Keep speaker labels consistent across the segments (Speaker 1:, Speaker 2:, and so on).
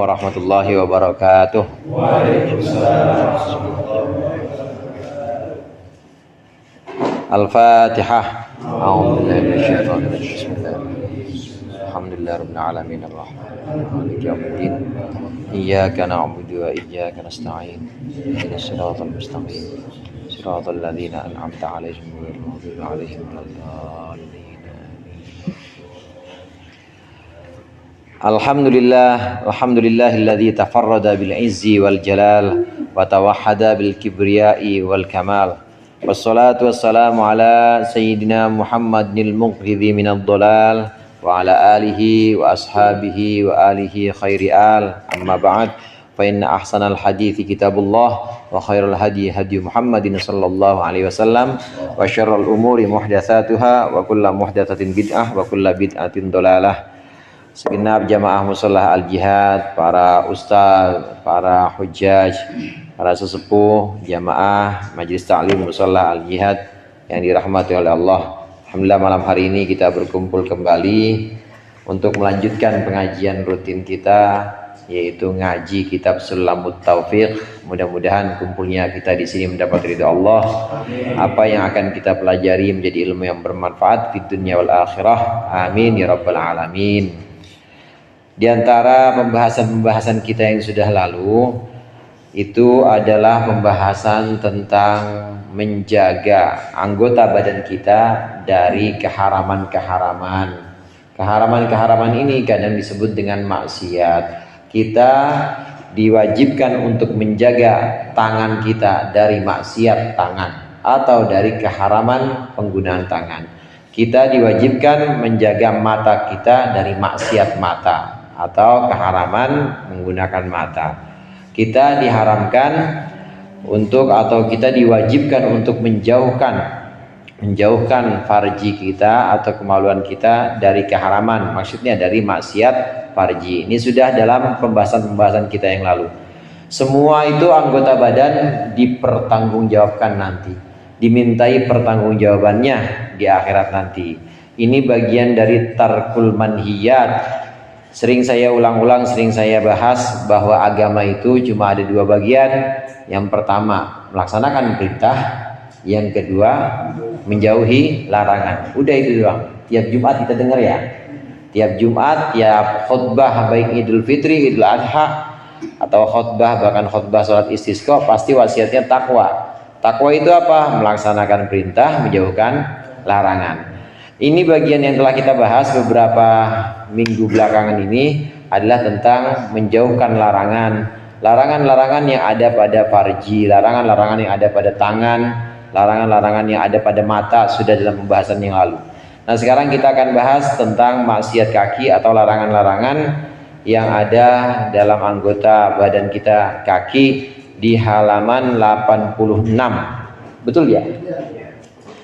Speaker 1: warahmatullahi wabarakatuh. Al-Fatihah. A'udzubillahi minasyaitonir rajim. Bismillahirrahmanirrahim. Alhamdulillahirabbil alamin arrahmanirrahim maliki yaumiddin. Iyyaka na'budu wa iyyaka nasta'in. Ihdinas siratal mustaqim. Siratal ladzina an'amta 'alaihim ghairil maghdubi 'alaihim waladdallin. Alhamdulillahilladzi tafarrada bil izzi wal jalal wa tawahhada bil kibriyai wal kamal. Wassalatu wassalamu ala sayyidina Muhammadil mughridhi minad dhalal wa ala alihi wa ashabihi wa alihi khairi al. Amma ba'd, fa inna ahsanal hadithi kitabullah wa khairul hadi Muhammadin sallallahu alaihi wasallam wa syarrul umuri muhdatsatuha wa kullu muhdatsatin bid'ah wa kullu bid'atin dhalalah. Segenap jamaah musholah al-jihad, para ustaz, para hujjaj, para sesepuh, jamaah majelis ta'lim musholah al-jihad yang dirahmati oleh Allah. Alhamdulillah, malam hari ini kita berkumpul kembali untuk melanjutkan pengajian rutin kita, yaitu ngaji kitab Sulamut Taufiq. Mudah-mudahan kumpulnya kita di sini mendapat ridha Allah. Apa yang akan kita pelajari menjadi ilmu yang bermanfaat di dunia wal akhirah. Amin ya rabbal alamin. Di antara pembahasan-pembahasan kita yang sudah lalu, itu adalah pembahasan tentang menjaga anggota badan kita dari keharaman-keharaman. Keharaman-keharaman ini kadang disebut dengan maksiat. Kita diwajibkan untuk menjaga tangan kita dari maksiat tangan atau dari keharaman penggunaan tangan. Kita diwajibkan menjaga mata kita dari maksiat mata atau keharaman menggunakan mata. Kita diharamkan untuk atau kita diwajibkan untuk menjauhkan farji kita atau kemaluan kita dari keharaman, maksudnya dari maksiat farji. Ini sudah dalam pembahasan-pembahasan kita yang lalu. Semua itu anggota badan dipertanggungjawabkan nanti, dimintai pertanggungjawabannya di akhirat nanti. Ini bagian dari tarkul manhiyat. Sering saya ulang-ulang, sering saya bahas bahwa agama itu cuma ada dua bagian. Yang pertama melaksanakan perintah, yang kedua menjauhi larangan. Udah itu doang. Tiap Jumat kita dengar ya. Tiap Jumat, tiap khutbah baik Idul Fitri, Idul Adha atau khutbah, bahkan khutbah sholat istisqa, pasti wasiatnya takwa. Takwa itu apa? Melaksanakan perintah, menjauhkan larangan. Ini bagian yang telah kita bahas beberapa minggu belakangan ini adalah tentang menjauhkan larangan. Larangan-larangan yang ada pada farji, larangan-larangan yang ada pada tangan, larangan-larangan yang ada pada mata, sudah dalam pembahasan yang lalu. Nah, sekarang kita akan bahas tentang maksiat kaki atau larangan-larangan yang ada dalam anggota badan kita, kaki, di halaman 86. Betul ya?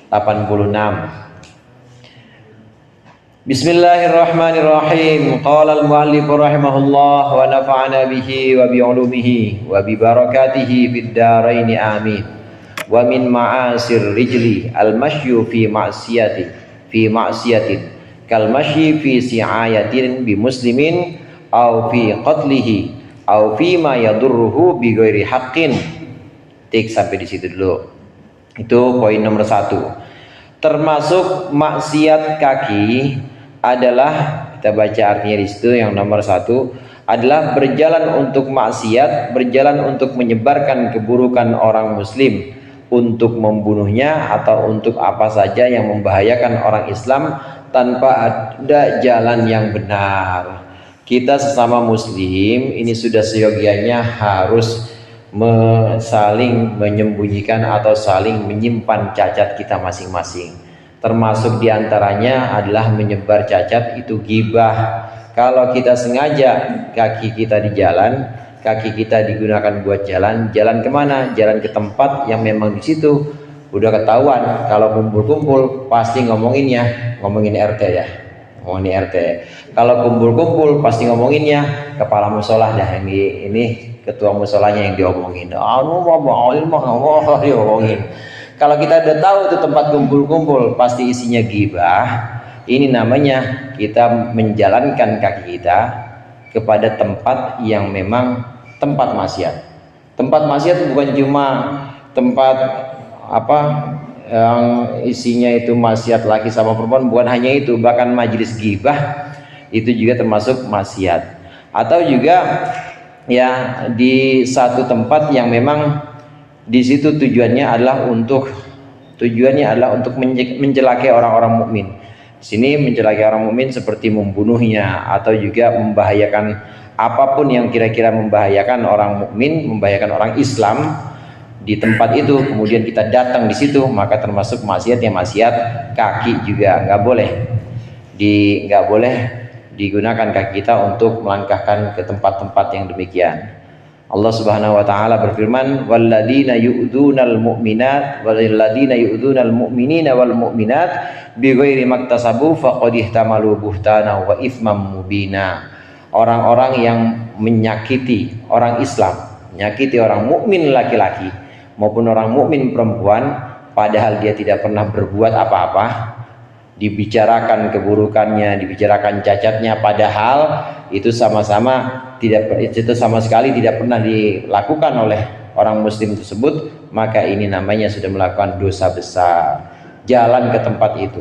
Speaker 1: 86. Bismillahirrahmanirrahim. Qala al-muallif rahimahullah wa nafa'ana bihi wa bi 'ulumihi wa bi barakatihi fid dharain amin. Wa min ma'asir rijli al-mashyu fi ma'siyatin kal mashyi fi si'ayatin bi muslimin aw fi qatlihi aw fi ma yadurruhu bi ghairi haqqin. Tik sampai di situ dulu. Itu poin nomor 1. Termasuk maksiat kaki adalah, kita baca artinya di situ, yang nomor 1 adalah berjalan untuk maksiat, berjalan untuk menyebarkan keburukan orang muslim, untuk membunuhnya atau untuk apa saja yang membahayakan orang Islam tanpa ada jalan yang benar. Kita sesama muslim ini sudah seyogianya harus saling menyembunyikan atau saling menyimpan cacat kita masing-masing. Termasuk diantaranya adalah menyebar cacat itu ghibah. Kalau kita sengaja kaki kita di jalan, kaki kita digunakan buat jalan, jalan kemana? Jalan ke tempat yang memang di situ udah ketahuan. Kalau kumpul-kumpul pasti ngomonginnya, ngomongin RT ya, ngomongin RT. Kalau kumpul-kumpul pasti ngomonginnya kepala musolah dah, ini ketua musolanya yang diomongin. Diomongin. Kalau kita udah tahu itu tempat kumpul-kumpul pasti isinya ghibah, ini namanya kita menjalankan kaki kita kepada tempat yang memang tempat maksiat. Tempat maksiat bukan cuma tempat apa yang isinya itu maksiat laki sama perempuan, bukan hanya itu, bahkan majelis ghibah itu juga termasuk maksiat. Atau juga ya di satu tempat yang memang di situ tujuannya adalah untuk mencelakai orang-orang mukmin. Di sini mencelakai orang mukmin seperti membunuhnya atau juga membahayakan apapun yang kira-kira membahayakan orang mukmin, membahayakan orang Islam di tempat itu. Kemudian kita datang di situ, maka termasuk maksiat yang maksiat kaki juga nggak boleh digunakan kaki kita untuk melangkahkan ke tempat-tempat yang demikian. Allah Subhanahu wa taala berfirman, walladzina yu'dzunal mu'minat walladzina yu'dzunal mu'minina wal mu'minat bighairi maktasabu faqad ihtamalu buhtana wa itsman mubina. Orang-orang yang menyakiti orang Islam, menyakiti orang mukmin laki-laki maupun orang mukmin perempuan padahal dia tidak pernah berbuat apa-apa, dibicarakan keburukannya, dibicarakan cacatnya, padahal itu sama sekali tidak pernah dilakukan oleh orang muslim tersebut, maka ini namanya sudah melakukan dosa besar. Jalan ke tempat itu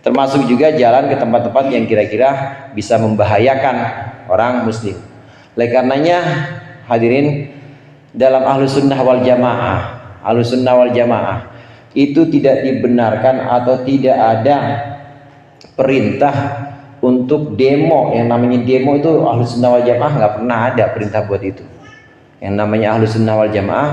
Speaker 1: termasuk juga jalan ke tempat-tempat yang kira-kira bisa membahayakan orang muslim. Oleh karenanya hadirin, dalam ahlus sunnah wal jamaah itu tidak dibenarkan atau tidak ada perintah untuk demo. Yang namanya demo itu ahlus sunnah wal jamaah nggak pernah ada perintah buat itu. Yang namanya ahlus sunnah wal jamaah,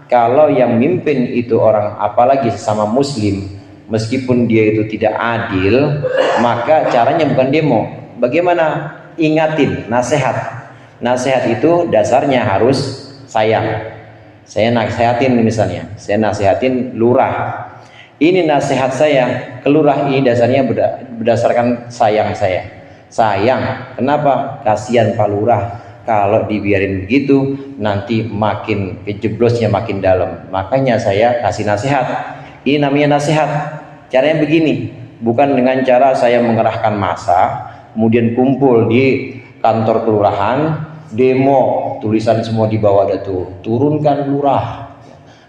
Speaker 1: kalau yang mimpin itu orang, apalagi sesama muslim, meskipun dia itu tidak adil, maka caranya bukan demo. Bagaimana? Ingatin, nasihat. Nasihat itu dasarnya harus sayang. Saya nasihatin misalnya, saya nasihatin lurah. Ini nasihat saya ke lurah, ini dasarnya berdasarkan sayang saya. Sayang, kenapa? Kasihan Pak Lurah, kalau dibiarin begitu nanti makin kejeblosnya makin dalam. Makanya saya kasih nasihat. Ini namanya nasihat. Caranya begini, bukan dengan cara saya mengerahkan massa, kemudian kumpul di kantor kelurahan, demo, tulisan semua di bawah ada tuh, turunkan lurah,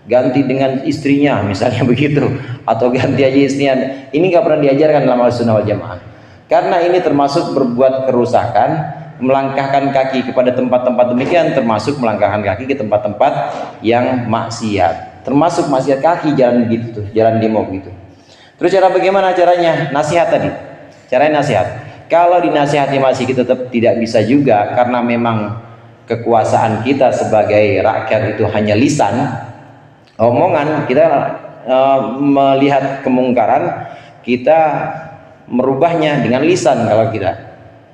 Speaker 1: ganti dengan istrinya misalnya begitu, atau ganti aja istrinya. Ini nggak pernah diajarkan dalam Ahlussunnah wal Jamaah, karena ini termasuk berbuat kerusakan, melangkahkan kaki kepada tempat-tempat demikian, termasuk melangkahkan kaki ke tempat-tempat yang maksiat, termasuk maksiat kaki, jalan begitu tuh, jalan demo begitu. Terus cara bagaimana caranya? Nasihat tadi, caranya nasihat. Kalau dinasihati masih kita tetap tidak bisa juga, karena memang kekuasaan kita sebagai rakyat itu hanya lisan, omongan. Kita melihat kemungkaran, kita merubahnya dengan lisan kalau kita,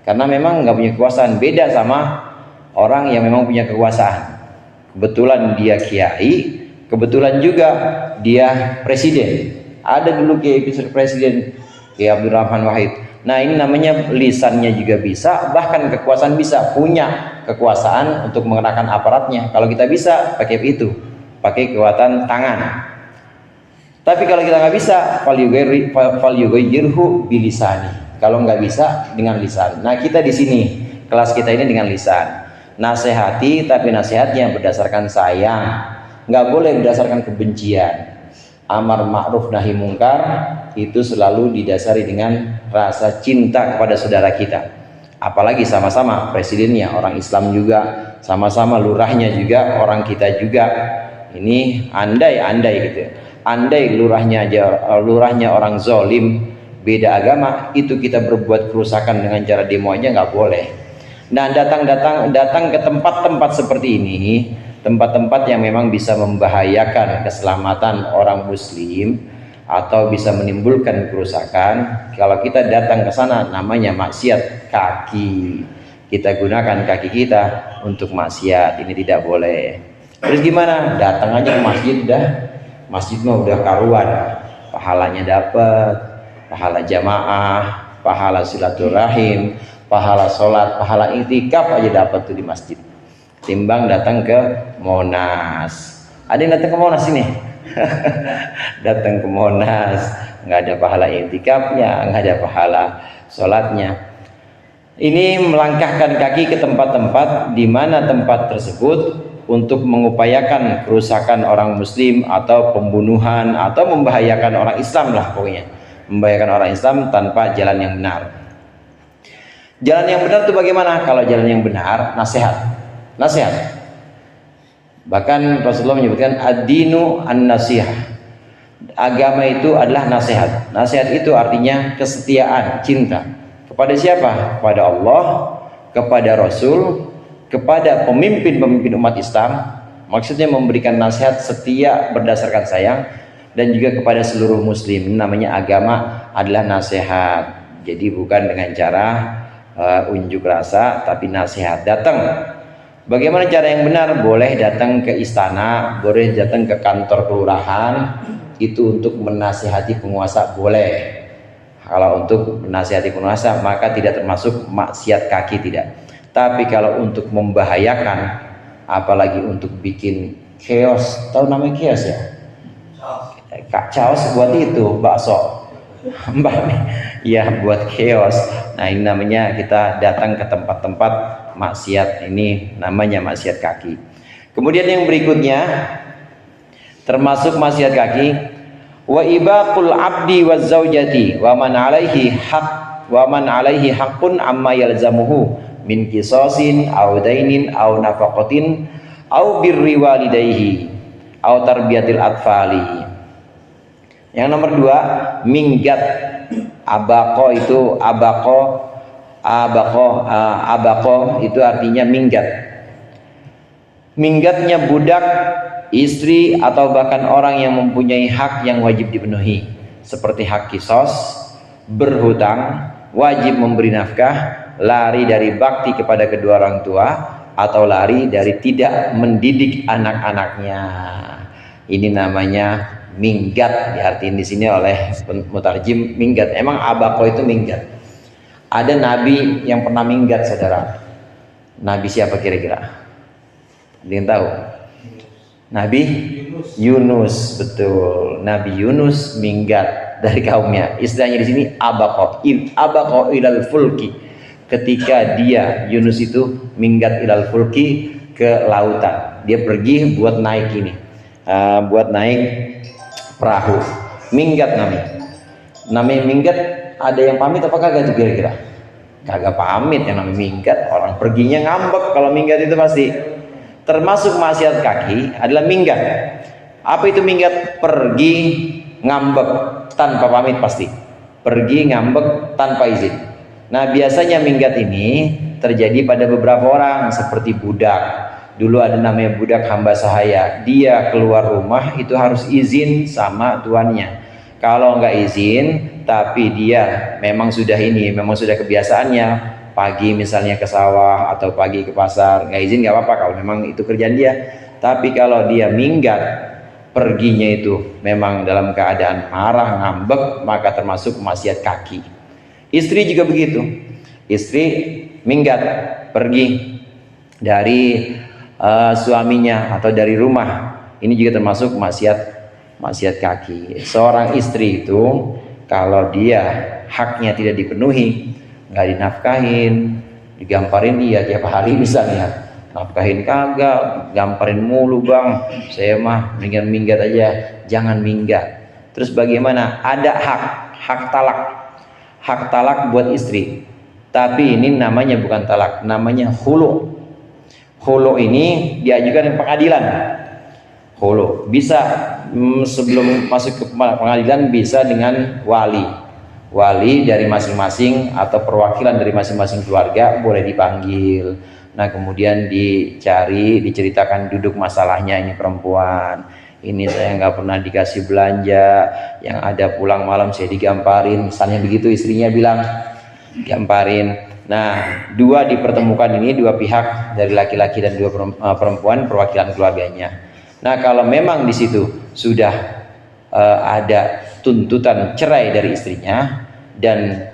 Speaker 1: karena memang nggak punya kekuasaan. Beda sama orang yang memang punya kekuasaan, kebetulan dia kiai, kebetulan juga dia presiden. Ada dulu kiai presiden, Kiai Abdurrahman Wahid. Nah ini namanya lisannya juga bisa, bahkan kekuasaan bisa, punya kekuasaan untuk mengerahkan aparatnya. Kalau kita bisa pakai itu, pakai kekuatan tangan. Tapi kalau kita nggak bisa, fal yughayyirhu bilisani. Kalau nggak bisa, dengan lisan. Nah kita di sini, kelas kita ini dengan lisan. Nasihati, tapi nasihatnya berdasarkan sayang, nggak boleh berdasarkan kebencian. Amar ma'ruf nahi mungkar itu selalu didasari dengan rasa cinta kepada saudara kita, apalagi sama-sama presidennya orang Islam juga, sama-sama lurahnya juga orang kita juga. Ini andai gitu, andai lurahnya orang zolim, beda agama, itu kita berbuat kerusakan dengan cara demo aja nggak boleh. Nah datang ke tempat-tempat seperti ini, tempat-tempat yang memang bisa membahayakan keselamatan orang muslim atau bisa menimbulkan kerusakan, kalau kita datang ke sana namanya maksiat kaki. Kita gunakan kaki kita untuk maksiat, ini tidak boleh. Terus gimana? Datang aja ke masjid, masjid mah udah karuan, pahalanya dapat, pahala jamaah, pahala silaturahim, pahala sholat, pahala iktikaf aja dapat tuh di masjid, timbang datang ke Monas. Ada yang datang ke Monas ini? Datang ke Monas nggak ada pahala iktikafnya, nggak ada pahala sholatnya. Ini melangkahkan kaki ke tempat-tempat di mana tempat tersebut untuk mengupayakan kerusakan orang muslim atau pembunuhan atau membahayakan orang Islam lah pokoknya. Membahayakan orang Islam tanpa jalan yang benar. Jalan yang benar itu bagaimana? Kalau jalan yang benar, nasihat. Nasihat. Bahkan Rasulullah menyebutkan ad-dinu an-nasihah. Agama itu adalah nasihat. Nasihat itu artinya kesetiaan, cinta. Kepada siapa? Kepada Allah, kepada Rasul, kepada pemimpin-pemimpin umat Islam. Maksudnya memberikan nasihat setia berdasarkan sayang, dan juga kepada seluruh muslim. Namanya agama adalah nasihat. Jadi bukan dengan cara unjuk rasa, tapi nasihat. Datang. Bagaimana cara yang benar? Boleh datang ke istana, boleh datang ke kantor kelurahan. Itu untuk menasihati penguasa boleh. Kalau untuk menasihati penguasa maka tidak termasuk maksiat kaki, tidak. Tapi kalau untuk membahayakan, apalagi untuk bikin chaos, tahu namanya chaos ya? Chaos buat itu bakso, ya buat chaos. Nah ini namanya kita datang ke tempat-tempat maksiat, ini namanya maksiat kaki. Kemudian yang berikutnya termasuk maksiat kaki, wa ibaqul abdi waz zaujati wa man alaihi haqqun amma yalzamuhu min qisasin aw dainin aw nafaqatin aw birri walidayhi aw tarbiyatil atfali. Yang nomor 2, minggat. Abaqo itu abaqo itu artinya minggat. Minggatnya budak, istri, atau bahkan orang yang mempunyai hak yang wajib dipenuhi, seperti hak kisos, berhutang, wajib memberi nafkah, lari dari bakti kepada kedua orang tua, atau lari dari tidak mendidik anak-anaknya. Ini namanya minggat, diartiin di sini oleh mutarjim minggat. Emang abaqo itu minggat. Ada nabi yang pernah minggat, saudara. Nabi siapa kira-kira? Ada yang tahu? Nabi Yunus, betul. Nabi Yunus minggat dari kaumnya. Istilahnya di sini abaqo ilal fulki. Ketika dia Yunus itu minggat ilal fulki, ke lautan. Dia pergi buat naik ini, buat naik perahu. Minggat namanya minggat. Ada yang pamit apa kagak tuh kira-kira? Kagak pamit yang namanya minggat. Orang perginya ngambek kalau minggat itu pasti. Termasuk maksiat kaki adalah minggat. Apa itu minggat? Pergi ngambek tanpa pamit pasti. Pergi ngambek tanpa izin. Nah biasanya minggat ini terjadi pada beberapa orang, seperti budak. Dulu ada namanya budak hamba sahaya. Dia keluar rumah itu harus izin sama tuannya. Kalau nggak izin, tapi dia memang sudah kebiasaannya, pagi misalnya ke sawah atau pagi ke pasar, nggak izin nggak apa-apa kalau memang itu kerjaan dia. Tapi kalau dia minggat, perginya itu memang dalam keadaan marah, ngambek, maka termasuk maksiat kaki. Istri juga begitu. Istri minggat, pergi dari suaminya atau dari rumah, ini juga termasuk maksiat kaki. Seorang istri itu kalau dia haknya tidak dipenuhi, nggak dinafkahin, digamparin dia tiap hari misalnya, nafkahin kagak, gamparin mulu, bang, saya mah mendingan minggat aja. Jangan minggat. Terus bagaimana? Ada hak talak buat istri, tapi ini namanya bukan talak, namanya hulu. Hulu ini diajukan di pengadilan. Hulu bisa sebelum masuk ke pengadilan, bisa dengan wali dari masing-masing atau perwakilan dari masing-masing keluarga boleh dipanggil. Nah kemudian diceritakan duduk masalahnya, ini perempuan, ini saya nggak pernah dikasih belanja, yang ada pulang malam saya digamparin, misalnya begitu, istrinya bilang gamparin. Nah dua dipertemukan, ini dua pihak dari laki-laki dan dua perempuan, perwakilan keluarganya. Nah kalau memang di situ sudah ada tuntutan cerai dari istrinya dan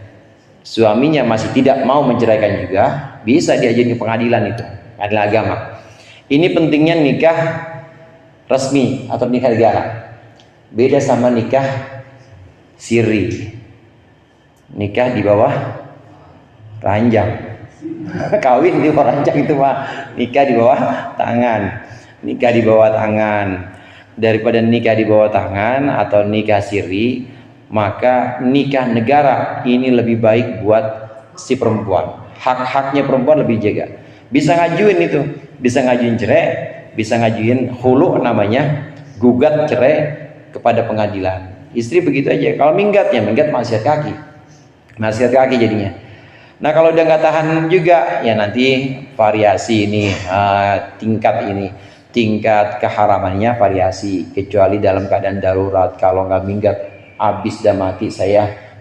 Speaker 1: suaminya masih tidak mau menceraikan juga, bisa diajukan ke pengadilan, itu pengadilan agama. Ini pentingnya nikah resmi atau nikah negara. Beda sama nikah siri, nikah di bawah ranjang. Kawin di bawah ranjang itu mah, nikah di bawah tangan. Nikah di bawah tangan. Daripada nikah di bawah tangan atau nikah siri, maka nikah negara ini lebih baik buat si perempuan. Hak-haknya perempuan lebih jaga. Bisa ngajuin itu, bisa ngajuin cerai, bisa ngajuin hulu namanya, gugat cerai kepada pengadilan. Istri begitu aja. Kalau minggat ya minggat maksiat kaki. Maksiat kaki jadinya. Nah kalau udah nggak tahan juga ya nanti variasi ini tingkat keharamannya variasi, kecuali dalam keadaan darurat. Kalau nggak minggat habis dan mati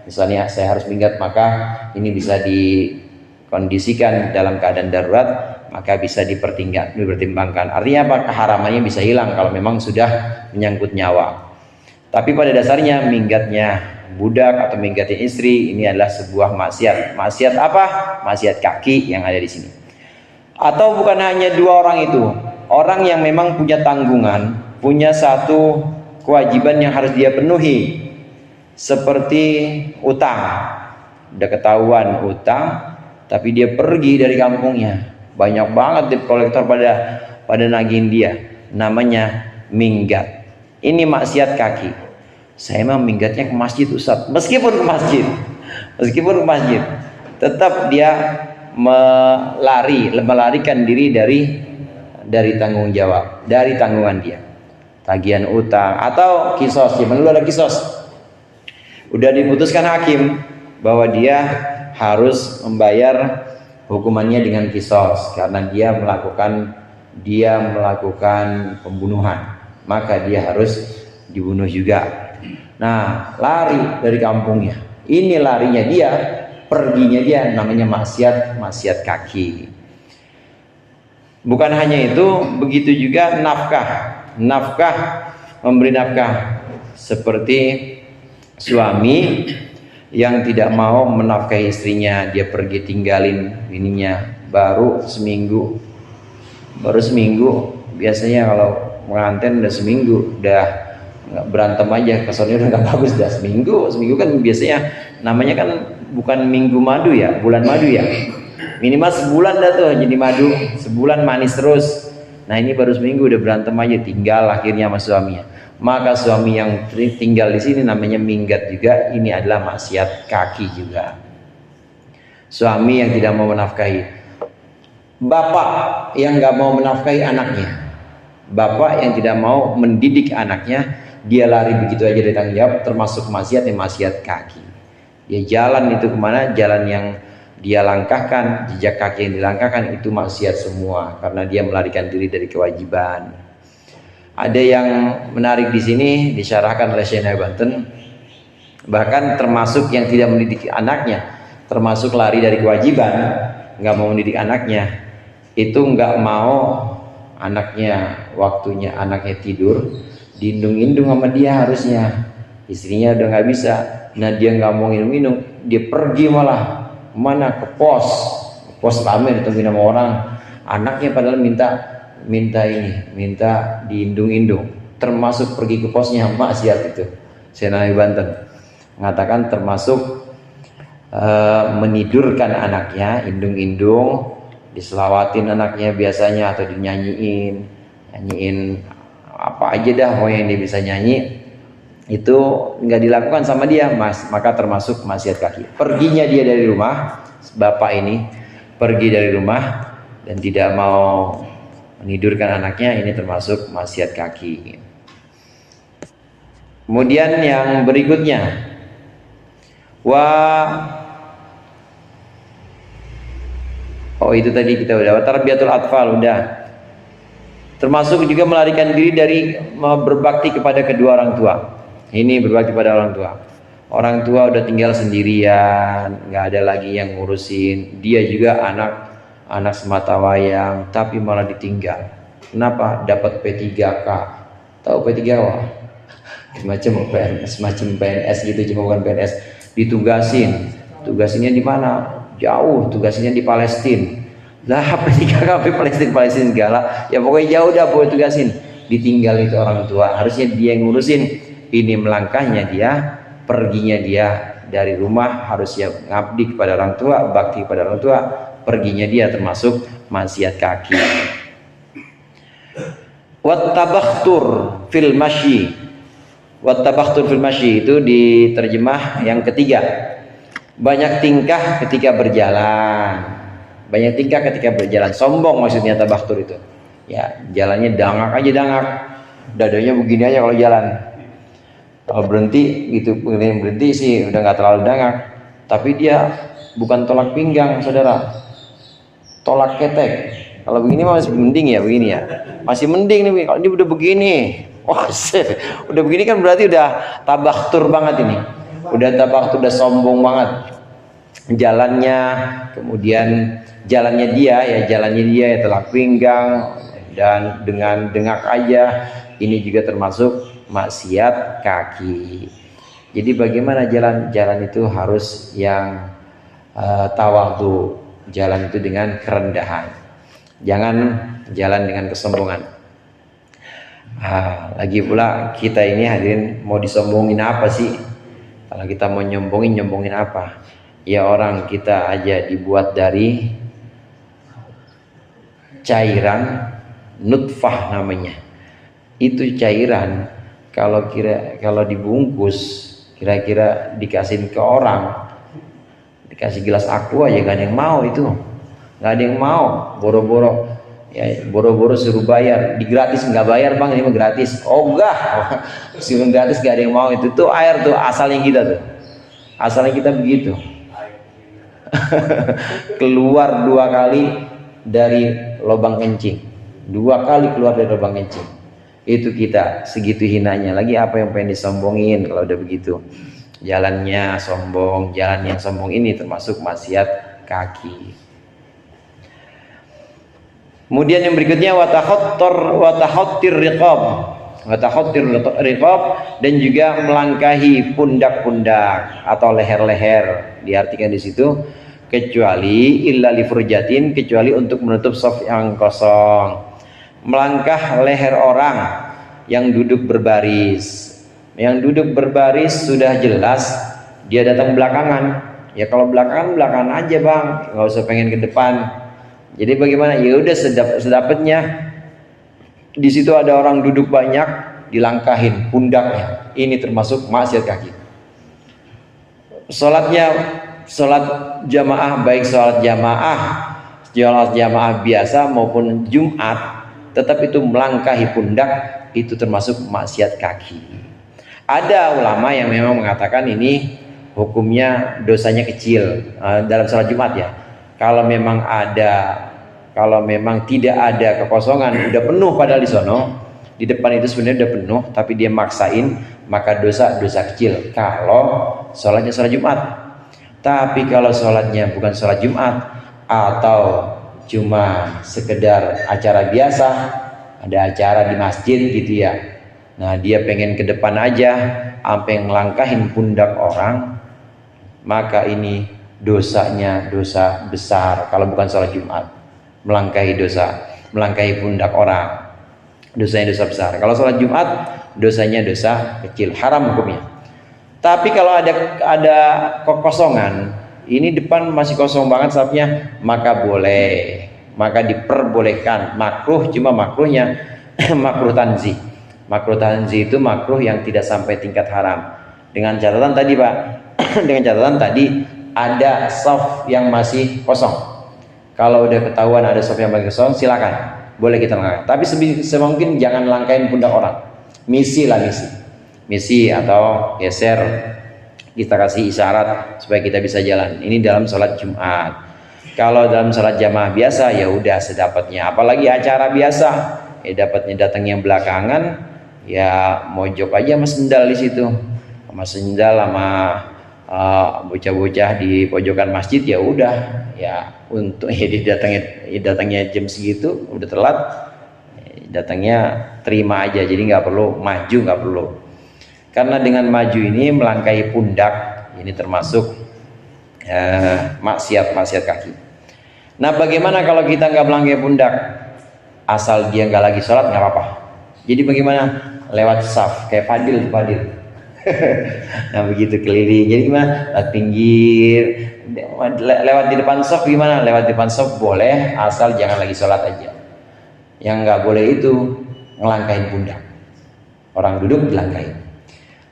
Speaker 1: misalnya saya harus minggat, maka ini bisa dikondisikan dalam keadaan darurat, maka bisa dipertimbangkan. Artinya apa? Keharamannya bisa hilang kalau memang sudah menyangkut nyawa. Tapi pada dasarnya minggatnya budak atau minggatnya istri ini adalah sebuah maksiat. Maksiat apa? Maksiat kaki yang ada di sini. Atau bukan hanya dua orang itu, orang yang memang punya tanggungan, punya satu kewajiban yang harus dia penuhi, seperti utang. Udah ketahuan utang, tapi dia pergi dari kampungnya. Banyak banget debt collector pada nagihin dia. Namanya minggat. Ini maksiat kaki. Saya mah minggatnya ke masjid Ustaz. Meskipun ke masjid, tetap dia melarikan diri dari tanggung jawab, dari tanggungan dia. Tagihan utang atau kisos. Zaman dulu ada kisos. Udah diputuskan hakim bahwa dia harus membayar hukumannya dengan kisos karena dia melakukan pembunuhan, maka dia harus dibunuh juga. Nah, lari dari kampungnya. Ini larinya dia, perginya dia, namanya maksiat kaki. Bukan hanya itu, begitu juga memberi nafkah, seperti suami yang tidak mau menafkahi istrinya, dia pergi tinggalin bininya baru seminggu. Biasanya kalau pengantin udah seminggu udah berantem aja, kesannya udah nggak bagus. Udah seminggu kan biasanya namanya kan bukan minggu madu ya, bulan madu ya, minimal sebulan dah tuh jadi madu, sebulan manis terus. Nah ini baru seminggu udah berantem aja, tinggal akhirnya sama suaminya. Maka suami yang tinggal di sini namanya minggat juga. Ini adalah maksiat kaki juga. Suami yang tidak mau menafkahi, bapak yang nggak mau menafkahi anaknya, bapak yang tidak mau mendidik anaknya, dia lari begitu aja dari tanggung jawab, termasuk maksiat kaki. Dia jalan itu kemana? Jalan yang dia langkahkan, jejak kaki yang dilangkahkan itu maksiat semua, karena dia melarikan diri dari kewajiban. Ada yang menarik di sini disyarahkan oleh Syekh Banten, bahkan termasuk yang tidak mendidik anaknya, termasuk lari dari kewajiban, nggak mau mendidik anaknya, itu nggak mau anaknya waktunya anaknya tidur diindung-indung sama dia, harusnya istrinya udah nggak bisa. Nah dia nggak mau minum, dia pergi malah mana ke pos rame ditungguin sama orang, anaknya padahal minta diindung-indung, termasuk pergi ke posnya, maksiat itu. Senai Banten mengatakan termasuk menidurkan anaknya, indung-indung, diselawatin anaknya biasanya, atau dinyanyiin apa aja dah yang dia bisa nyanyi, itu nggak dilakukan sama dia, maka termasuk maksiat kaki. Perginya dia dari rumah, bapak ini pergi dari rumah dan tidak mau menidurkan anaknya, ini termasuk maksiat kaki. Kemudian yang berikutnya, itu tadi kita udah, tarbiyatul atfal udah. Termasuk juga melarikan diri dari berbakti kepada kedua orang tua. Ini berbakti pada orang tua. Orang tua udah tinggal sendirian, nggak ada lagi yang ngurusin. Dia juga anak semata wayang, tapi malah ditinggal. Kenapa? Dapat P3K. Tahu P3K? Semacam PNS gitu, cuma bukan PNS. Ditugasin. Tugasinnya di mana? Jauh. Tugasinnya di Palestina. Lah P3K Palestina segala. Ya pokoknya jauh dah boleh tugasin. Ditinggal itu orang tua. Harusnya dia yang ngurusin. Ini melangkahnya dia, perginya dia dari rumah harus siap ngabdi kepada orang tua, bakti kepada orang tua, perginya dia termasuk maksiat kaki. Wat tabakhtur fil masyi. Wat tabakhtur fil masyi itu diterjemah yang ketiga. Banyak tingkah ketika berjalan. Banyak tingkah ketika berjalan. Sombong maksudnya tabakhtur itu. Ya, jalannya dangak aja dangak. Dadanya begini aja kalau jalan. Kalau berhenti gitu, berhenti sih udah nggak terlalu dangak. Tapi dia bukan tolak pinggang, saudara. Tolak ketek. Kalau begini masih mending ya, begini ya. Masih mending nih. Kalau dia udah begini, wah, udah begini kan berarti udah tabakhtur banget ini. Udah tabakhtur, udah sombong banget. Jalannya, kemudian jalannya dia ya tolak pinggang dan dengan dengak aja. Ini juga termasuk maksiat kaki. Jadi bagaimana jalan? Jalan itu harus yang tawadhu. Jalan itu dengan kerendahan. Jangan jalan dengan kesombongan. Lagi pula kita ini hadirin mau disombongin apa sih? Kalau kita mau nyombongin apa? Ya orang kita aja dibuat dari cairan nutfah namanya. Itu cairan kalau dibungkus kira-kira dikasihin ke orang, dikasih gelas aqua aja gak ada yang mau itu. Nggak ada yang mau, boro-boro suruh bayar, gratis nggak bayar bang, ini mah gratis. Oh enggak, suruh gratis nggak ada yang mau. Itu tuh air tuh asalnya kita begitu. Keluar 2 kali dari lubang kencing, 2 kali keluar dari lubang kencing. Itu kita segitu hinanya, lagi apa yang pengen disombongin kalau udah begitu. Jalannya sombong, jalan yang sombong ini termasuk maksiat kaki. Kemudian yang berikutnya watakhattir riqab dan juga melangkahi pundak-pundak atau leher-leher. Diartikan di situ kecuali illa li furjatin, kecuali untuk menutup shaf yang kosong. Melangkah leher orang yang duduk berbaris. Yang duduk berbaris sudah jelas dia datang belakangan. Ya kalau belakangan aja bang, nggak usah pengen ke depan. Jadi bagaimana? Ya udah sedapatnya. Di situ ada orang duduk banyak, dilangkahin pundaknya. Ini termasuk maksiat kaki. Salat jamaah, baik salat jamaah biasa maupun Jumat, tetap itu melangkahi pundak, itu termasuk maksiat kaki. Ada ulama yang memang mengatakan ini hukumnya dosanya kecil dalam salat Jumat ya. Kalau memang tidak ada kekosongan, udah penuh padahal di sono, di depan itu sebenarnya udah penuh, tapi dia maksain, maka dosa kecil. Kalau sholatnya sholat Jumat. Tapi kalau sholatnya bukan sholat Jumat atau cuma sekedar acara biasa, ada acara di masjid gitu ya. Nah dia pengen ke depan aja, sampai ngelangkahin pundak orang, maka ini dosanya dosa besar. Kalau bukan sholat Jumat, melangkahi pundak orang, dosanya dosa besar. Kalau sholat Jumat, dosanya dosa kecil, haram hukumnya. Tapi kalau ada kekosongan, ini depan masih kosong banget safnya, maka boleh, maka diperbolehkan. Makruh, cuma makruhnya makruh tanzih. Makruh tanzih itu makruh yang tidak sampai tingkat haram. Dengan catatan tadi Pak, dengan catatan tadi ada saf yang masih kosong. Kalau udah ketahuan ada saf yang masih kosong, silakan, boleh kita langkah. Tapi semungkin jangan langkahin pundak orang. Misi atau geser, kita kasih isyarat supaya kita bisa jalan. Ini dalam sholat Jumat. Kalau dalam sholat jamaah biasa ya udah sedapatnya. Apalagi acara biasa, ya datangnya belakangan, ya mojok aja sama sendal di situ, sama bocah-bocah di pojokan masjid, ya udah ya untuk datangnya jam segitu udah telat, datangnya terima aja, jadi nggak perlu maju, nggak perlu. Karena dengan maju ini melangkahi pundak, ini termasuk maksiat kaki. Nah bagaimana kalau kita nggak melangkahi pundak, asal dia nggak lagi sholat nggak apa-apa. Jadi bagaimana? Lewat saf kayak Fadil Nah begitu keliling. Jadi gimana? Lewat pinggir, lewat di depan saf gimana? Lewat di depan saf boleh, asal jangan lagi sholat aja. Yang nggak boleh itu ngelangkain pundak. Orang duduk dilangkain.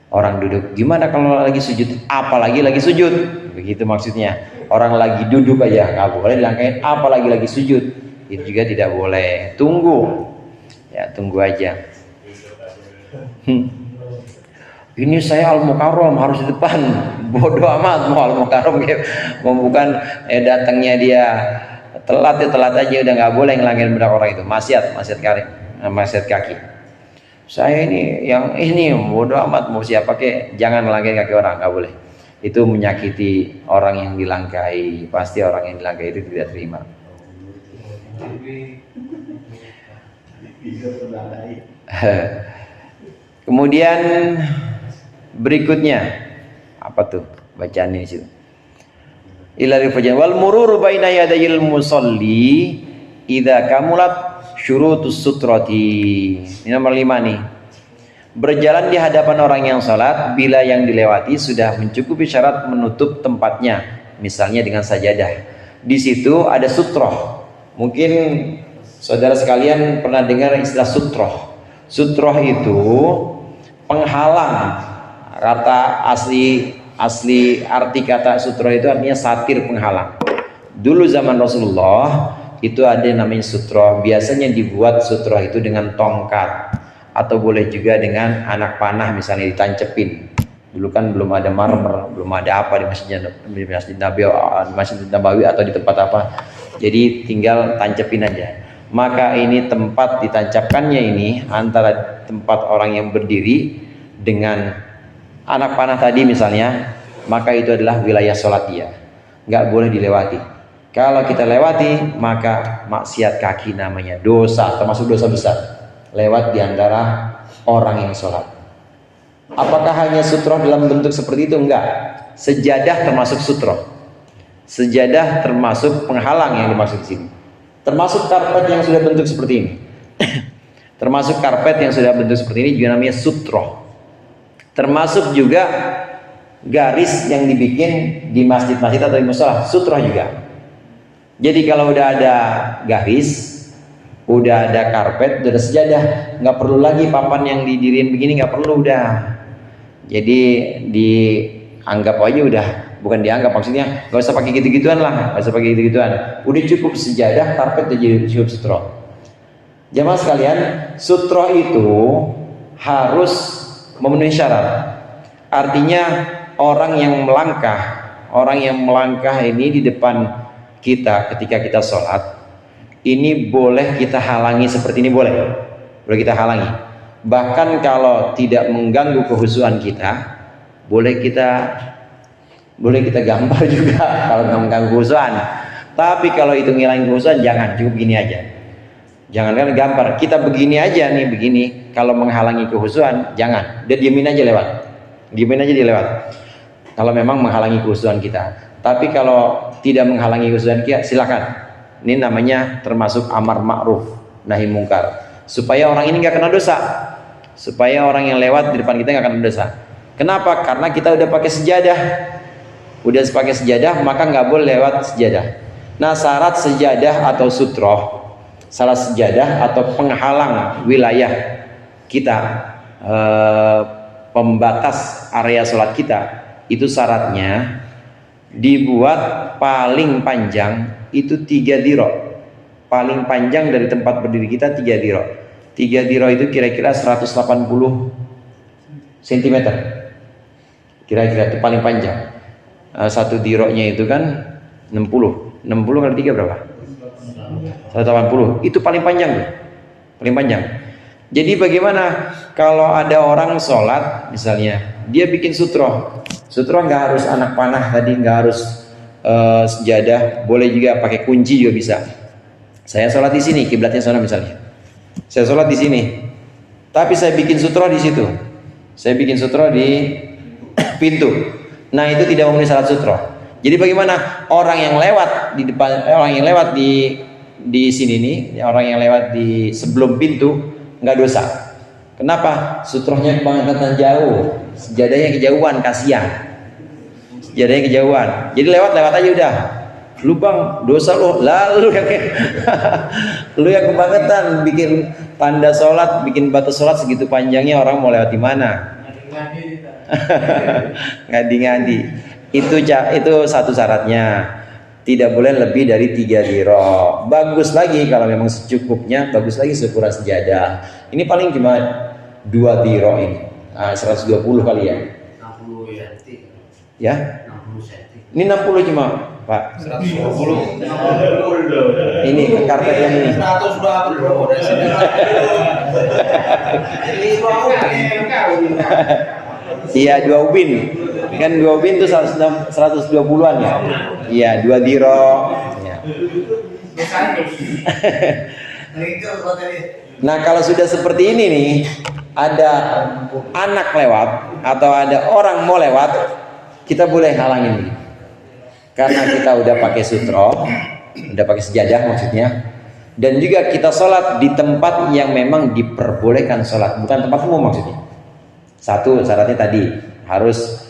Speaker 1: Orang duduk gimana kalau lagi sujud? Apalagi lagi sujud. Begitu maksudnya. Orang lagi duduk aja nggak boleh dilangkain, apalagi lagi sujud. Itu juga tidak boleh. Tunggu. Ya, tunggu aja. Ini saya Al-Mukarram harus di depan. Bodoh amat mau Al-Mukarram mau bukan datangnya dia telat ya telat aja, udah nggak boleh ngelangin benak orang itu. Maksiat kaki. Saya ini yang ini bodoh amat mau siapa kek, jangan ngelangin kaki orang, nggak boleh. Itu menyakiti orang yang dilangkai. Pasti orang yang dilangkai itu tidak terima. Kemudian berikutnya apa tuh bacaan ini situ? Ila rifajan wal mururu baina yadayil musalli idza kamulat syurutus sutrati. Ini nomor 5 nih. Berjalan di hadapan orang yang salat bila yang dilewati sudah mencukupi syarat menutup tempatnya, misalnya dengan sajadah. Di situ ada sutroh. Mungkin saudara sekalian pernah dengar istilah sutroh. Sutroh itu penghalang. Kata asli arti kata sutroh itu artinya satir penghalang. Dulu zaman Rasulullah itu ada yang namanya sutroh. Biasanya dibuat sutroh itu dengan tongkat atau boleh juga dengan anak panah, misalnya ditancepin. Dulu kan belum ada marmer, belum ada apa di Masjid Nabawi atau di tempat apa. Jadi tinggal tancepin aja. Maka ini tempat ditancapkannya ini antara tempat orang yang berdiri dengan anak panah tadi misalnya, maka itu adalah wilayah sholat dia, nggak boleh dilewati. Kalau kita lewati maka maksiat kaki namanya, dosa, termasuk dosa besar, lewat di antara orang yang sholat. Apakah hanya sutroh dalam bentuk seperti itu? Enggak. Sejadah termasuk sutroh. Sejadah termasuk penghalang yang dimaksud di sini. Termasuk karpet yang sudah bentuk seperti ini. Termasuk karpet yang sudah bentuk seperti ini juga namanya sutroh. Termasuk juga garis yang dibikin di masjid-masjid atau di musola, sutroh juga. Jadi kalau udah ada garis, udah ada karpet, udah ada sejadah, nggak perlu lagi papan yang didiriin begini, nggak perlu udah. Jadi dianggap aja udah, bukan dianggap maksudnya, nggak usah pakai gitu-gituan lah, nggak usah pakai gitu-gituan. Udah cukup sejadah, karpet udah jadi cukup sutroh. Jamaah sekalian, sutroh itu harus memenuhi syarat. Artinya orang yang melangkah ini di depan kita ketika kita sholat, ini boleh kita halangi seperti ini, boleh kita halangi. Bahkan kalau tidak mengganggu kehusuan kita, boleh kita gambar juga kalau nggak mengganggu kehusuan. Tapi kalau itu ngilangin kehusuan, jangan, cukup gini aja. Jangan kan gambar, kita begini aja nih, begini. Kalau menghalangi kehusuan, jangan. Dia diemin aja lewat. Kalau memang menghalangi kehusuan kita. Tapi kalau tidak menghalangi kehusuan kita, silakan. Ini namanya termasuk amar ma'ruf nahi mungkar, supaya orang ini nggak kena dosa, supaya orang yang lewat di depan kita nggak kena dosa. Kenapa? Karena kita udah pakai sejadah, maka nggak boleh lewat sejadah. Nah, syarat sejadah atau sutroh, salah sejadah atau penghalang wilayah kita, pembatas area sholat kita, itu syaratnya dibuat paling panjang itu 3 diro. Paling panjang dari tempat berdiri kita 3 diro. 3 diro itu kira-kira 180 cm. Kira-kira itu paling panjang. Satu dironya itu kan 60 kali 3 berapa? 180. Itu paling panjang tuh. Paling panjang. Jadi bagaimana kalau ada orang sholat misalnya, dia bikin sutroh. Sutroh nggak harus anak panah tadi, nggak harus sejadah, boleh juga pakai kunci juga bisa. Saya sholat di sini, kiblatnya sana misalnya. Saya sholat di sini, tapi saya bikin sutroh di situ. Saya bikin sutroh di pintu. Nah, itu tidak memenuhi syarat sutroh. Jadi bagaimana orang yang lewat di depan, orang yang lewat di sini nih, orang yang lewat di sebelum pintu nggak dosa. Kenapa? Sutrohnya kebangetan jauh, sejadahnya kejauhan, kasihan. Sejadahnya kejauhan. Jadi lewat aja udah. Lu bang, dosa lu, lalu yang lu yang kebangetan bikin tanda sholat, bikin batas sholat segitu panjangnya, orang mau lewat di mana? Ngadi-ngadi. Itu satu syaratnya. Tidak boleh lebih dari 3 diro. Bagus lagi kalau memang secukupnya, bagus lagi seukuran sejadah. Ini paling cuma 2 diro ini. 120 kali ya.
Speaker 2: 60 ya.
Speaker 1: Ya?
Speaker 2: 60 cm.
Speaker 1: Ini 60 cuma, Pak.
Speaker 2: 120.
Speaker 1: Ini karpet yang ini.
Speaker 2: 120 dari sini.
Speaker 1: Iya, 2 ubin. Kan 2 ubin itu 120-an ya. Iya, 2 diro. Ya. Nah, kalau sudah seperti ini nih, ada anak lewat atau ada orang mau lewat, kita boleh halangin. Karena kita udah pakai sutro, udah pakai sejadah maksudnya, dan juga kita sholat di tempat yang memang diperbolehkan sholat, bukan tempat umum maksudnya. Satu syaratnya tadi harus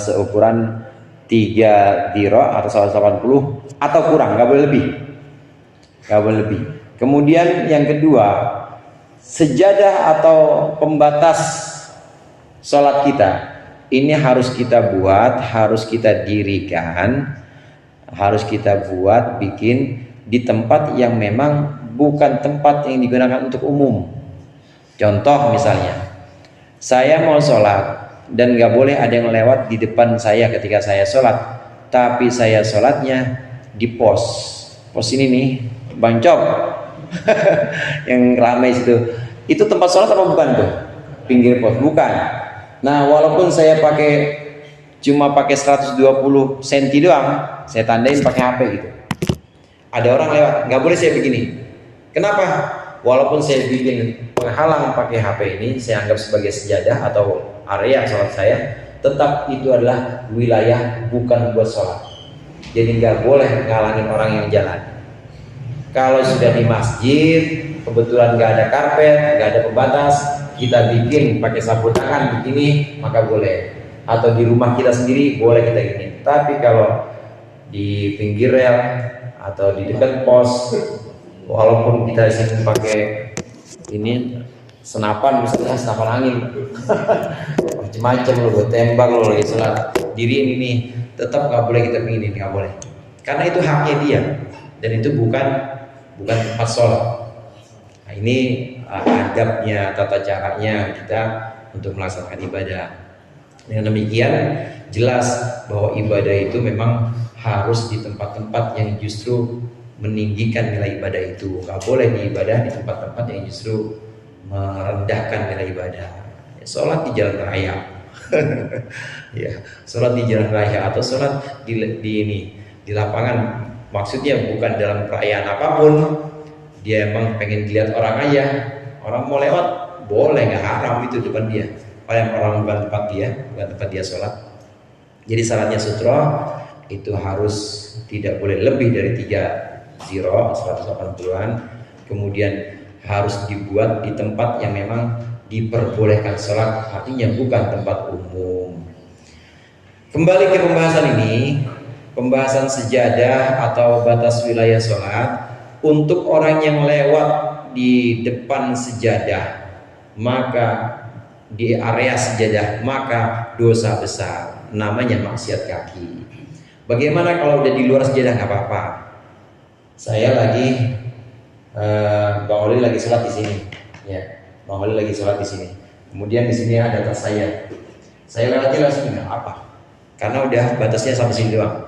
Speaker 1: seukuran 3 diro atau 180 atau kurang, nggak boleh lebih, nggak boleh lebih. Kemudian yang kedua, sejadah atau pembatas sholat kita ini harus kita buat, harus kita dirikan, harus kita buat, bikin di tempat yang memang bukan tempat yang digunakan untuk umum. Contoh misalnya, saya mau sholat dan gak boleh ada yang lewat di depan saya ketika saya sholat, tapi saya sholatnya di pos ini nih, Bang Cok yang ramai situ. Itu tempat sholat apa bukan tuh? Pinggir pos, bukan. Nah, walaupun saya cuma pakai 120 cm doang, saya tandain pakai HP gitu. Ada orang lewat, nggak boleh saya begini. Kenapa? Walaupun saya bikin penghalang pakai HP ini, saya anggap sebagai sejadah atau area sholat saya, tetap itu adalah wilayah bukan buat sholat. Jadi nggak boleh ngalangin orang yang jalan. Kalau sudah di masjid, kebetulan nggak ada karpet, nggak ada pembatas, kita bikin pakai sapu tangan begini, maka boleh. Atau di rumah kita sendiri boleh kita gini. Tapi kalau di pinggir rel atau di dekat pos, walaupun kita sini pakai ini senapan, misalnya senapan angin, macam-macam lo buat tembak lo lagi sholat, diri ini tetap nggak boleh kita begini, nggak boleh. Karena itu haknya dia dan itu bukan tempat sholat. Nah, ini adabnya, tata caranya kita untuk melaksanakan ibadah. Dengan demikian jelas bahwa ibadah itu memang harus di tempat-tempat yang justru meninggikan nilai ibadah itu. Gak boleh diibadah di tempat-tempat yang justru merendahkan nilai ibadah. Ya, sholat di jalan raya, ya, sholat di jalan raya atau sholat di lapangan. Maksudnya bukan dalam perayaan apapun. Dia emang pengen dilihat orang aja. Orang mau lewat boleh, nggak haram itu depan dia. Orang bukan tempat dia sholat. Jadi syaratnya sutro itu harus tidak boleh lebih dari 3 ziro 180-an. Kemudian harus dibuat di tempat yang memang diperbolehkan sholat, artinya bukan tempat umum. Kembali ke pembahasan ini, pembahasan sejadah atau batas wilayah sholat. Untuk orang yang lewat di depan sejadah, maka di area sejadah, maka dosa besar, namanya maksiat kaki. Bagaimana kalau udah di luar sejadah? Nggak apa-apa. Saya lagi Bang Oli lagi sholat di sini, ya. Bang Oli lagi sholat di sini. Kemudian di sini ada tas saya. Saya lewatnya langsung nggak apa, karena udah batasnya sampai sini doang.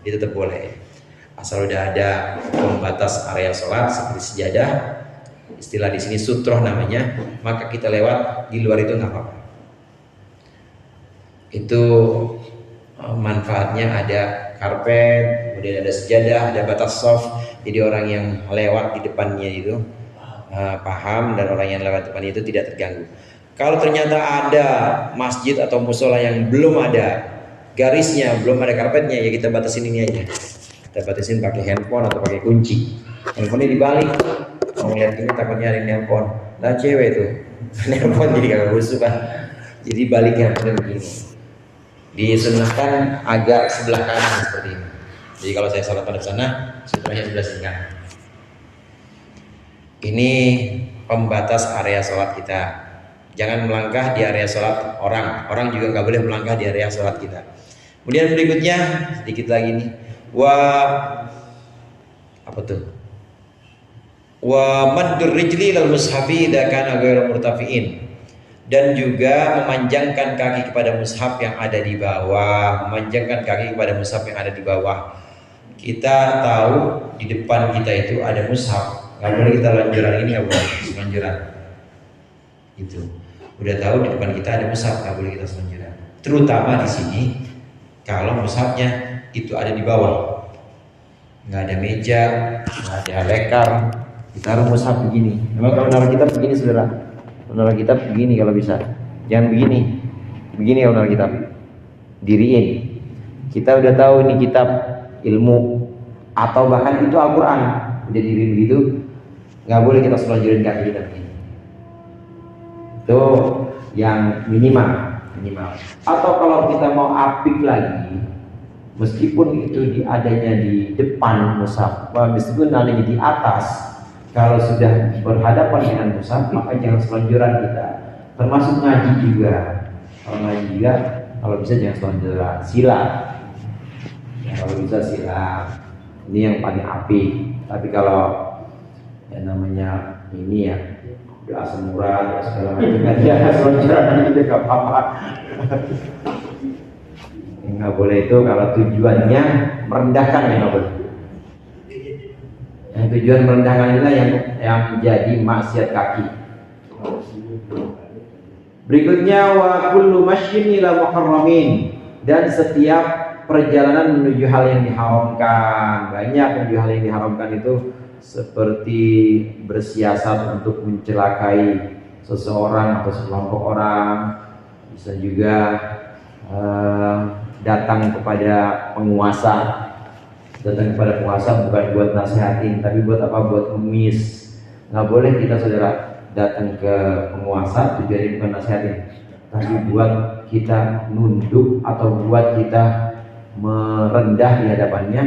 Speaker 1: Itu tetap boleh. Asal udah ada pembatas area sholat seperti sejadah, istilah di sini sutroh namanya, maka kita lewat di luar itu nggak apa-apa. Itu manfaatnya ada karpet, kemudian ada sejadah, ada batas soft. Jadi orang yang lewat di depannya itu paham, dan orang yang lewat depannya itu tidak terganggu. Kalau ternyata ada masjid atau musola yang belum ada garisnya, belum ada karpetnya, ya kita batasin ini aja. Kita batasin pakai handphone atau pakai kunci. Handphonenya dibalik. Mau lihat ini takutnya ada handphone. Lah cewek tuh. Nelpon jadi kagak khusyuk kan. Jadi balik handphone begini. Disunahkan agak sebelah kanan seperti ini. Jadi kalau saya sholat pada sana, sutranya sebelah sini kan. Ini pembatas area sholat kita. Jangan melangkah di area sholat orang. Orang juga nggak boleh melangkah di area sholat kita. Kemudian berikutnya sedikit lagi nih. Apa tuh? Wa maddur rijli lal mushafi idza kana ghairu murtafi'in. Dan juga memanjangkan kaki kepada mushaf yang ada di bawah, memanjangkan kaki kepada mushaf yang ada di bawah. Kita tahu di depan kita itu ada mushaf, nggak boleh kita lanjuran ini, nggak boleh selanjuran. Itu udah tahu di depan kita ada mushaf, nggak boleh kita selanjuran. Terutama di sini kalau mushafnya itu ada di bawah, nggak ada meja, nggak ada lekar, kita taruh mushaf begini. Memang kalau naruh kitab begini saudara, naruh kitab begini kalau bisa, jangan begini, begini kalau naruh kitab, diriin. Kita udah tahu ini kitab ilmu atau bahkan itu Al-Quran, udah diriin begitu, nggak boleh kita selonjorin kaki kita begini. Itu yang minimal. Atau kalau kita mau apik lagi, meskipun itu adanya di depan mushaf, meskipun adanya di atas, kalau sudah berhadapan dengan mushaf, maka jangan selonjoran kita. Termasuk ngaji juga. Kalau ngaji juga, kalau bisa jangan selonjoran. Sila. Ya, kalau bisa sila. Ini yang paling apik. Tapi kalau yang namanya ini ya, udah asam murah, segala macam, ya selonjoran itu nggak apa-apa. Nggak boleh itu kalau tujuannya merendahkan, ya nggak boleh. Yang tujuan merendahkan inilah yang menjadi maksiat kaki. Berikutnya wa kullu masyin ila muharramin, dan setiap perjalanan menuju hal yang diharamkan. Banyak menuju hal yang diharamkan itu seperti bersiasat untuk mencelakai seseorang atau sekelompok orang, bisa juga datang kepada penguasa bukan buat nasihatin, tapi buat apa? Buat ngemis. Nggak boleh kita saudara datang ke penguasa tujuannya bukan nasihatin, tapi buat kita nunduk atau buat kita merendah di hadapannya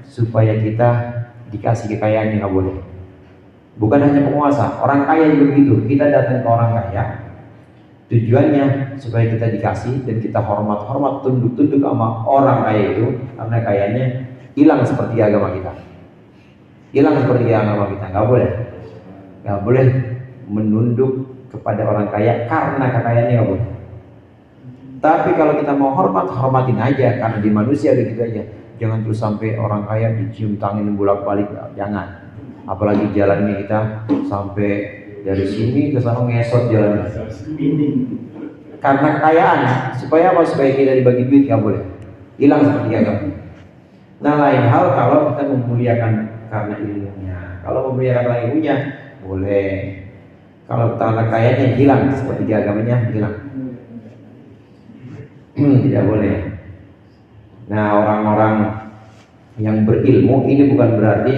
Speaker 1: supaya kita dikasih kekayaan yang nggak boleh. Bukan hanya penguasa, orang kaya juga begitu. Kita datang ke orang kaya, tujuannya supaya kita dikasih dan kita hormat tunduk sama orang kaya itu, karena kayanya hilang seperti agama kita. Nggak boleh menunduk kepada orang kaya karena kekayaannya, nggak boleh. Tapi kalau kita mau hormatin aja, karena di manusia begitu aja. Jangan terus sampai orang kaya dicium tangan bolak-balik, jangan. Apalagi jalannya kita sampai dari sini ke sana ngesot jalannya. Karena kekayaan, supaya kita dibagi duit, nggak boleh. Hilang seperti agama. Nah, lain hal kalau kita memuliakan karena ilmunya. Kalau memuliakan karena ilmunya boleh. Kalau karena kayanya hilang seperti agamanya hilang. Tidak boleh. Nah, orang-orang yang berilmu ini bukan berarti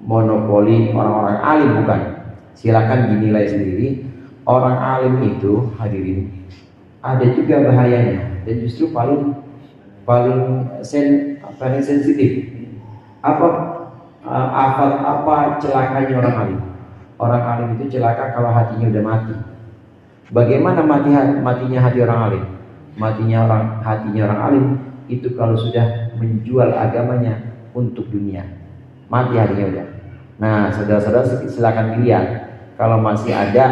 Speaker 1: monopoli orang-orang alim, bukan. Silakan dinilai sendiri. Orang alim itu, hadirin, ada juga bahayanya dan justru paling sensitif. Apa celakanya orang alim? Orang alim itu celaka kalau hatinya udah mati. Bagaimana matinya hati orang alim? Hatinya orang alim itu kalau sudah menjual agamanya untuk dunia, mati hatinya udah. Nah, saudara-saudara silakan dilihat. Kalau masih ada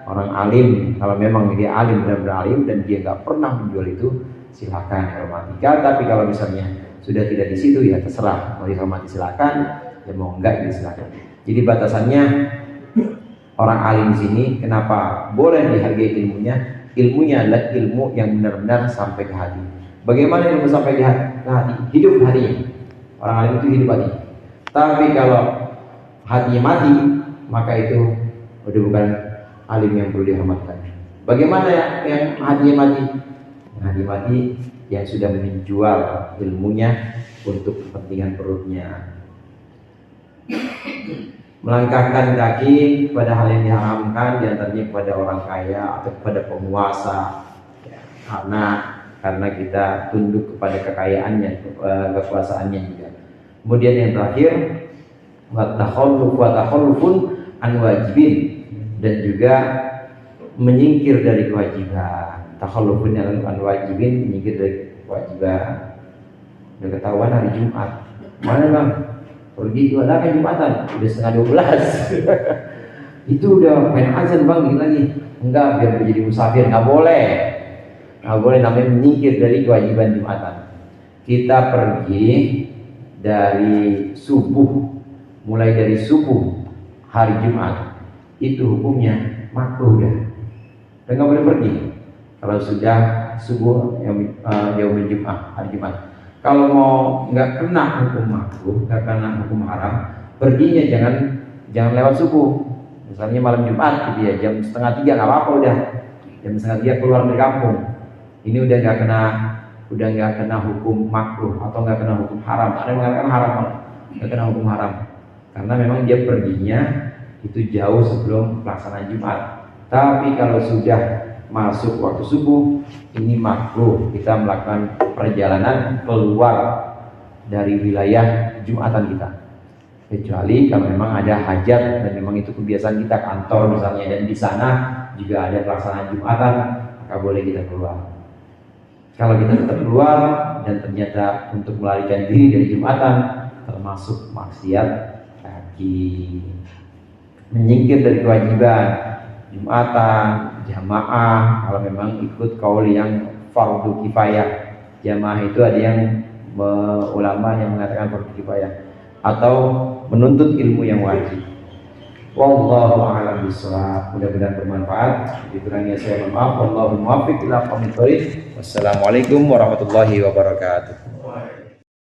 Speaker 1: orang alim, kalau memang dia alim, benar-benar alim dan dia nggak pernah menjual itu, silakan hormati. Tapi kalau misalnya sudah tidak di situ, ya terserah. Mau dihormati silakan, ya mau enggak ya silakan. Jadi batasannya orang alim di sini kenapa boleh dihargai ilmunya? Ilmunya adalah ilmu yang benar-benar sampai ke hati. Bagaimana ilmu sampai ke hati? Hidup hatinya. Orang alim itu hidup hati. Tapi kalau hatinya mati, maka itu udah bukan alim yang perlu dihormatkan. Bagaimana yang hatinya mati? Hati mati yang sudah menjual ilmunya untuk kepentingan perutnya. melangkahkan kaki kepada hal yang diharamkan, diantaranya kepada orang kaya atau kepada penguasa, ya, karena kita tunduk kepada kekayaannya, kekuasaannya juga. Kemudian yang terakhir, watakhallufun an wajibin, dan juga menyingkir dari kewajiban. Takhallufun an wajibin, menyingkir dari kewajiban. Udah ketahuan hari Jumat, mana bang? Pergi jualan kan Jumatan, udah setengah 12. Itu udah main azan bang, dikit lagi. Enggak, biar menjadi musafir, nggak boleh. Nggak boleh, namanya menyingkir dari kewajiban Jumatan. Kita pergi dari subuh, mulai dari subuh hari Jumat, itu hukumnya makruh dah. Dan nggak boleh pergi kalau sudah subuh yaumul Jumat, hari Jumat. Kalau mau nggak kena hukum makruh, nggak kena hukum haram, perginya jangan lewat subuh. Misalnya malam Jumat, gitu ya, jam 2:30 nggak apa-apa udah. Jam 2:30 keluar dari kampung. Ini udah nggak kena hukum makruh atau nggak kena hukum haram. Ada yang mengatakan haram, nggak kena hukum haram, karena memang dia perginya itu jauh sebelum pelaksanaan Jumat. Tapi kalau sudah masuk waktu subuh, ini makruh kita melakukan perjalanan keluar dari wilayah Jumatan kita, kecuali kalau memang ada hajat dan memang itu kebiasaan kita, kantor misalnya, dan di sana juga ada pelaksanaan Jumatan, maka boleh kita keluar. Kalau kita tetap keluar dan ternyata untuk melarikan diri dari Jumatan, termasuk maksiat kaki, menyingkir dari kewajiban Jumatan, jamaah. Kalau memang ikut kaul yang fardu kifayah, jamaah itu ada yang ulama yang mengatakan fardu kifayah, atau menuntut ilmu yang wajib. Wallahu a'lam bishawab. Mudah-mudahan bermanfaat. Dikurangnya saya mohon maaf. Wallahu muwaffiq ila aqwamit thoriq. Wassalamualaikum warahmatullahi wabarakatuh.